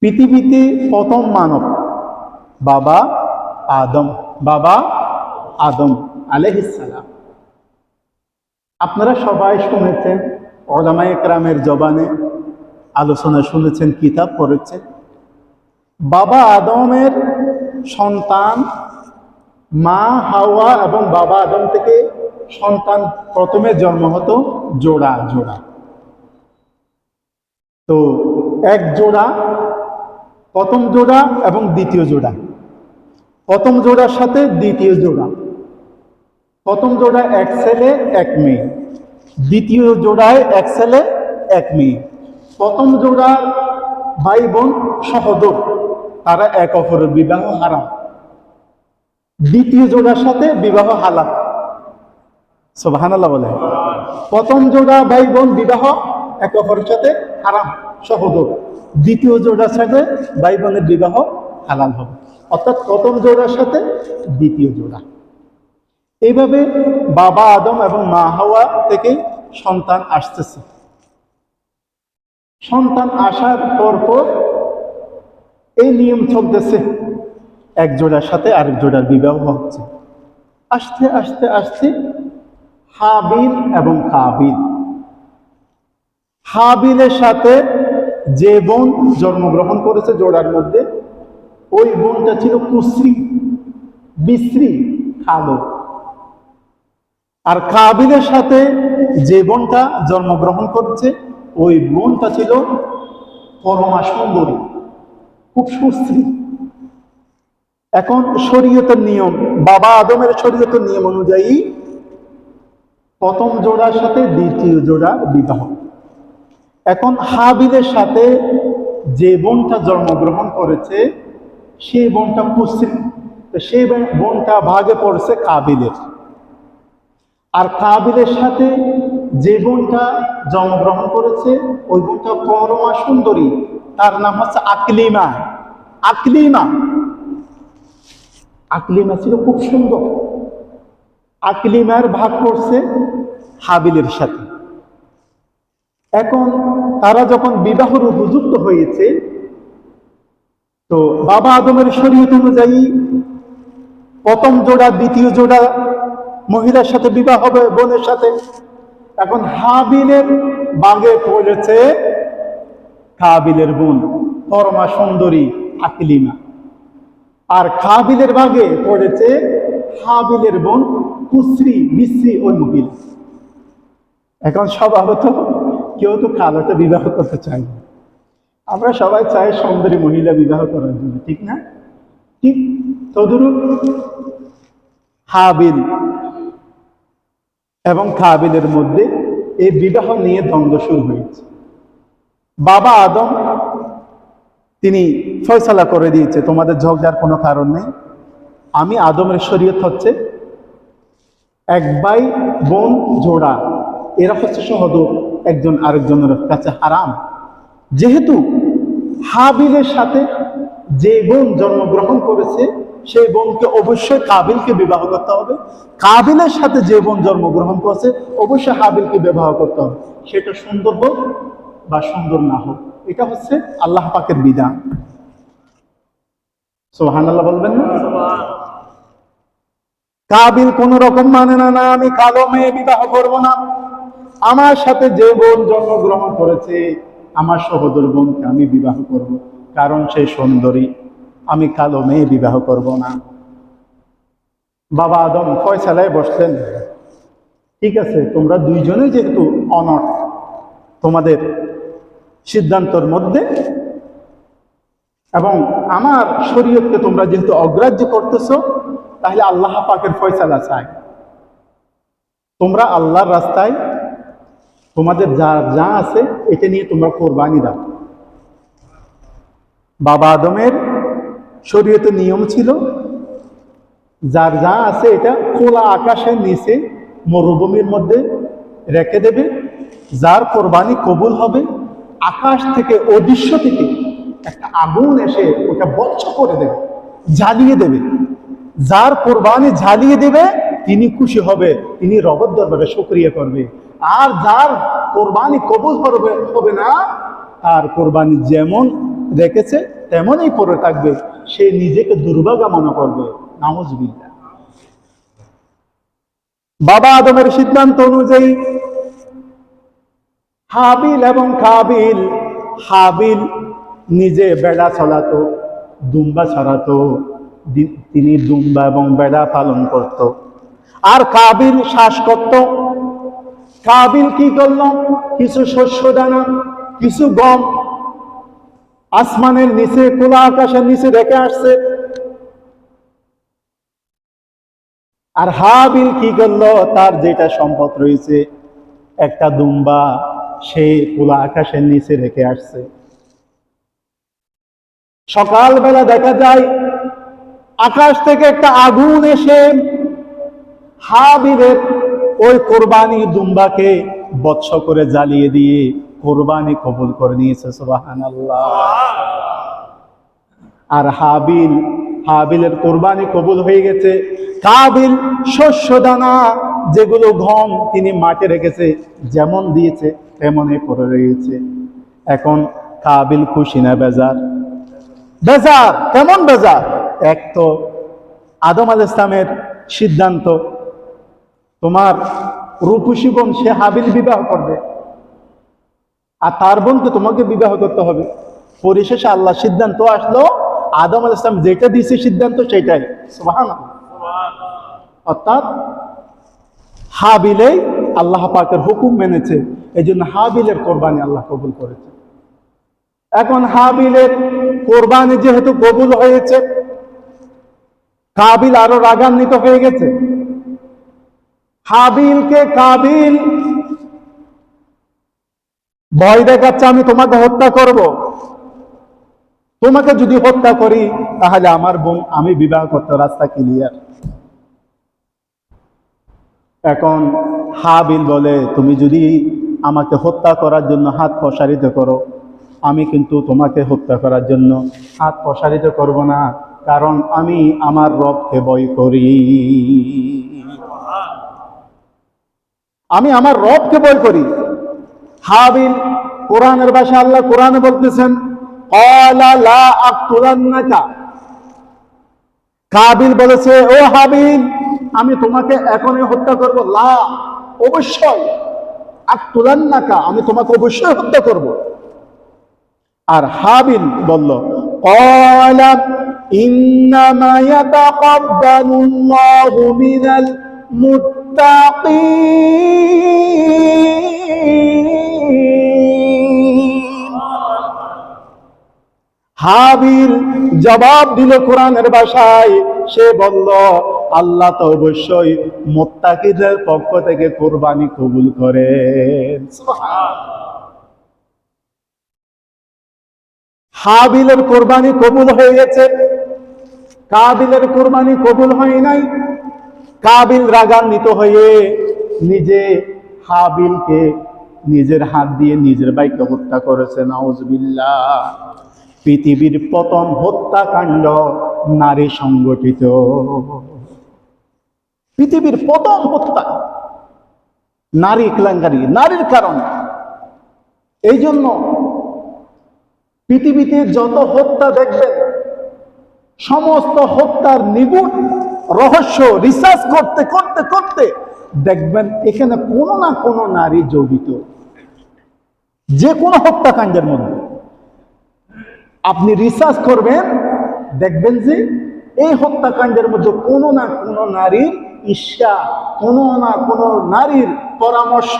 পৃথিবীতে প্রথম মানব বাবা আদম, বাবা আদম আলাইহিস সালাম। আপনারা সবাই শুনেছেন, উলামায়ে কেরামের জবানে আলোচনা শুনেছেন, কিতাব পড়েছেন। বাবা আদমের সন্তান মা হাওয়া এবং বাবা আদম থেকে সন্তান প্রথমে জন্ম হতো জোড়া জোড়া। তো এক জোড়া, প্রথম জোড়া এবং দ্বিতীয় জোড়া, প্রথম জোড়ার সাথে দ্বিতীয় জোড়া, প্রথম জোড়া এক ছেলে এক মেয়ে, দ্বিতীয় জোড়ায় এক ছেলে এক মেয়ে। প্রথম জোড়ার ভাই বোন সহোদর, তারা এক অপরের বিবাহ হারাম। দ্বিতীয় জোড়ার সাথে বিবাহ হালাল। সুবহানাল্লাহ বলে। প্রথম জোড়া ভাই বোন বিবাহ এক অপরের সাথে হারাম, সহোদর। দ্বিতীয় জোড়ার সাথে ভাই বোনের বিবাহ হালাল হবে, অর্থাৎ প্রথম জোড়ার সাথে দ্বিতীয় জোড়া। এইভাবে বাবা আদম এবং মা হাওয়া থেকে সন্তান আসতেছে। সন্তান আসার পর এই নিয়ম চলতেছে, এক জোড়ার সাথে আরেক জোড়ার বিবাহ হচ্ছে। আস্তে আস্তে আস্তে হাবিল এবং কাবিল, হাবিলের সাথে যে বোন জন্মগ্রহণ করেছে জোড়ার মধ্যে, ওই বোনটা ছিল কুশ্রী, বিশ্রী, কালো। আর কাবিলের সাথে যে বোনটা জন্মগ্রহণ করেছে ওই বোনটা ছিল পরমা সুন্দরী, খুব সুশ্রী। এখন শরীয়তের নিয়ম, বাবা আদমের শরীয়তের নিয়ম অনুযায়ী প্রথম জোড়ার সাথে দ্বিতীয় জোড়া বিবাহ। এখন হাবিলের সাথে যে বোনটা জন্মগ্রহণ করেছে সেই বোনটা কুশ্রী, সেই বোনটা ভাগে পড়ছে কাবিলের। আর কাবিলের সাথে যে বোনটা জন্মগ্রহণ করেছে ওই বোনটা পরমা সুন্দরী, তার নাম হচ্ছে আকলিমা। আকলিমা, আকলিমা ছিল খুব সুন্দর। আকলিমার ভাগ করছে হাবিলের সাথে। এখন তারা যখন বিবাহের উপযুক্ত হয়েছে, তো বাবা আদমের শরীয়ত অনুযায়ী প্রথম জোড়া দ্বিতীয় জোড়া মহিলার সাথে বিবাহ হবে বোনের সাথে। এখন হাবিলের বাগে পড়েছে কাবিলের বোন পরমা সুন্দরী আকলিমা, আর কাবিলের বাগে পড়েছে হাবিলের বোন কুশ্রী বিশ্রী ওই মহিলা। এখন স্বভাবত কেউ তো কালোটা বিবাহ করতে চায় না, আমরা সবাই চাই সুন্দরী মহিলা বিবাহ করার জন্য, ঠিক না? ঠিক তদুরূপ হাবিল এবং কাবিলের মধ্যে এই বিবাহ নিয়ে দ্বন্দ্ব শুরু হয়েছে। বাবা আদম তিনি ফয়সালা করে দিয়েছে, তোমাদের ঝগড়ার কোনো কারণ নেই। আমি আদমের শরীয়ত হচ্ছে এক ভাই বোন জোড়া, এরা হচ্ছে সহোদর, একজন আরেকজনের কাছে হারাম। যেহেতু হাবিলের সাথে যে বোন জন্মগ্রহণ করেছে সেই বোনকে অবশ্যই কাবিলকে বিবাহ করতে হবে, কাবিলের সাথে যে বোন জন্মগ্রহণ করেছে অবশ্যই হাবিলকে বিবাহ করতে হবে, সেটা সুন্দর হোক বা সুন্দর না হোক। এটা হচ্ছে আল্লাহ পাকের বিধান। সুবহানাল্লাহ বলবেন না? কাবিল কোন রকম মানে না, না আমি কালো মেয়ে বিবাহ করব না, আমার সাথে যে বোন জন্মগ্রহণ করেছে আমার সহোদর বোনকে আমি বিবাহ করব, কারণ সে সুন্দরী, আমি কালো মেয়ে বিবাহ করব না। বাবা আদম ফয়সালায় বসলেন, ঠিক আছে তোমরা দুইজনে যেহেতু অনড়, তোমাদের সিদ্ধান্তর মধ্যে এবং আমার শরীয়তকে তোমরা যেহেতু অগ্রাহ্য করতেছো, তাহলে আল্লাহ পাকের ফয়সালা চাই, তোমরা আল্লাহর রাস্তায় তোমাদের যা আছে এটা নিয়ে তোমরা কোরবানি দাও। বাবা আদমের শরীয়তের নিয়ম ছিল যার যা আছে এটা খোলা আকাশের নিচে মরুভূমির মধ্যে রেখে দেবে, যার কোরবানি কবুল হবে আকাশ থেকে অদৃশ্য থেকে একটা আগুন এসে ওটা বচ্চ করে দেবে, জ্বালিয়ে দেবে। যার কোরবানি জ্বালিয়ে দেবে তিনি খুশি হবে, তিনি রবের দরবারে শুকরিয়া করবে। আর যার কোরবানি কবুল হবে না, তার কোরবানি যেমন রেখেছে তেমনই পড়ে থাকবে, সে নিজেকে দুর্ভাগা মনে করবে। নাউজুবিল্লাহ। বাবা আদমের সিদ্ধান্ত অনুযায়ী হাবিল এবং কাবিল, হাবিল নিজে বেড়া চলাতো, দুম্বা ছড়াতো, তিনি দুম্বা এবং বেড়া পালন করত। আর কাবিল শ্বাস করত। কাবিল কি করল? কিছু শস্য দানা, কিছু গম আসমানের নিচে, খোলা আকাশের নিচে রেখে আসছে। আর হাবিল কি করলো? তার যেটা সম্পদ রয়েছে, একটা দুম্বা, সে খোলা আকাশের নিচে রেখে আসছে। সকালবেলা দেখা যায় আকাশ থেকে একটা আগুন এসে হাবিলের ওই কোরবানি দুম্বাকে বৎস করে জ্বালিয়ে দিয়ে কোরবানি কবুল করে নিয়েছে। সুবহানাল্লাহ। আর হাবিলের কোরবানি কবুল হয়ে গেছে। কাবিল শস্য দানা, যেগুলো গম, তিনি মাঠে রেখেছে, যেমন দিয়েছে তেমনই পড়ে রয়েছে। এখন কাবিল খুশি না বেজার? বেজার। কেমন বেজার? এক তো আদম আলাইহিস সালামের সিদ্ধান্ত, তোমার রূপসী বোন সে হাবিল বিবাহ করবে, আর তার বোনকে তোমাকে বিবাহ করতে হবে। পরিশেষে আল্লাহ সিদ্ধান্ত আসলো, আদম আলাইহিস সালাম যেটা দিয়েছে সিদ্ধান্ত সেটাই। সুবহানাল্লাহ। অর্থাৎ হাবিলেই আল্লাহ পাকের হুকুম মেনেছে, এই জন্য হাবিলের কোরবানি আল্লাহ কবুল করেছে। এখন হাবিলের কোরবানি যেহেতু কবুল হয়েছে, কাবিল আরো রাগান্বিত হয়ে গেছে। হাবিলকে কাবিল ভয় দেখাচ্ছে, আমি তোমাকে হত্যা করব, তোমাকে যদি হত্যা করি তাহলে আমার বোন আমি বিবাহ করতে রাস্তা ক্লিয়ার। এখন হাবিল বলে, তুমি যদি আমাকে হত্যা করার জন্য হাত প্রসারিত করো, আমি কিন্তু তোমাকে হত্যা করার জন্য হাত প্রসারিত করব না, কারণ আমি আমার রবকে ভয় করি। আমি আমার রবকে ভয় করি। হাবিল, কোরআনের ভাষা আল্লাহ কোরআনে বলতেছেন, ক্বালা লা আকতুলান্নাকা। কাবিল বলেছে, ও হাবিল, আমি তোমাকে এখনই হত্যা করব। লা, অবশ্যই। আকতুলান্নাকা, আমি তোমাকে অবশ্যই হত্যা করব। আর হাবিল বলল, ক্বালা ইন্নামা ইয়াতাকাব্বালুল্লাহু মিনাল মুত্তাকিন। হাবিল জবাব দিল কোরআনের ভাষায়, সে বলল, আল্লাহ তো অবশ্যই মুত্তাকিদের পক্ষ থেকে কোরবানি কবুল করেন। হাবিলের কোরবানি কবুল হয়ে গেছে, কাবিলের কোরবানি কবুল হয় নাই। কাবিল রাগান্বিত হয়ে নিজে হাবিলকে নিজের হাত দিয়ে নিজের ভাইকে হত্যা করেছে। নাউজুবিল্লাহ। পৃথিবীর প্রথম হত্যাকাণ্ড নারী সংগঠিত। পৃথিবীর প্রথম হত্যা নারী কেলেঙ্কারি, নারীর কারণে। এই জন্য পৃথিবীতে যত হত্যা দেখবেন, সমস্ত হত্যার নিগুড় রহস্য রিসার্চ করতে করতে করতে দেখবেন এখানে কোনো না কোনো নারী জড়িত। যে কোনো হত্যাকাণ্ডের মধ্যে আপনি রিসার্চ করবেন, দেখবেন যে এই হত্যাকাণ্ডের মধ্যে কোনো না কোনো নারীর ঈর্ষা, কোনো না কোনো নারীর পরামর্শ,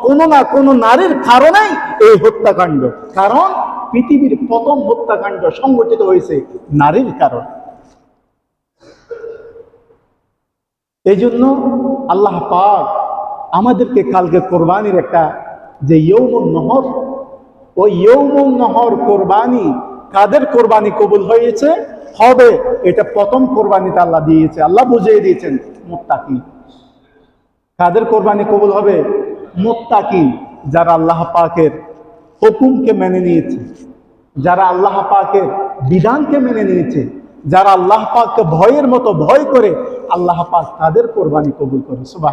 কোনো না কোনো নারীর কারণেই এই হত্যাকাণ্ড। কারণ পৃথিবীর প্রথম হত্যাকাণ্ড সংগঠিত হয়েছে নারীর কারণে। এই জন্য আল্লাহ পাক আমাদেরকে কালকে কোরবানির একটা যে ইয়ৌমুন নহর, ওই ইয়ৌমুন নহর কোরবানি, কাদের কোরবানি কবুল হয়েছে হবে, এটা প্রথম কোরবানিতে আল্লাহ দিয়েছে, আল্লাহ বুঝিয়ে দিয়েছেন, মুত্তাকিন। কাদের কোরবানি কবুল হবে? মুত্তাকিন, যারা আল্লাহ পাকের হুকুমকে মেনে নিয়েছে, যারা আল্লাহ পাকের বিধানকে মেনে নিয়েছে, যারা আল্লাহ পাককে ভয়ের মতো ভয় করে, আল্লাহ পাক তাদের কোরবানি কবুল করে। সুবহানাল্লাহ।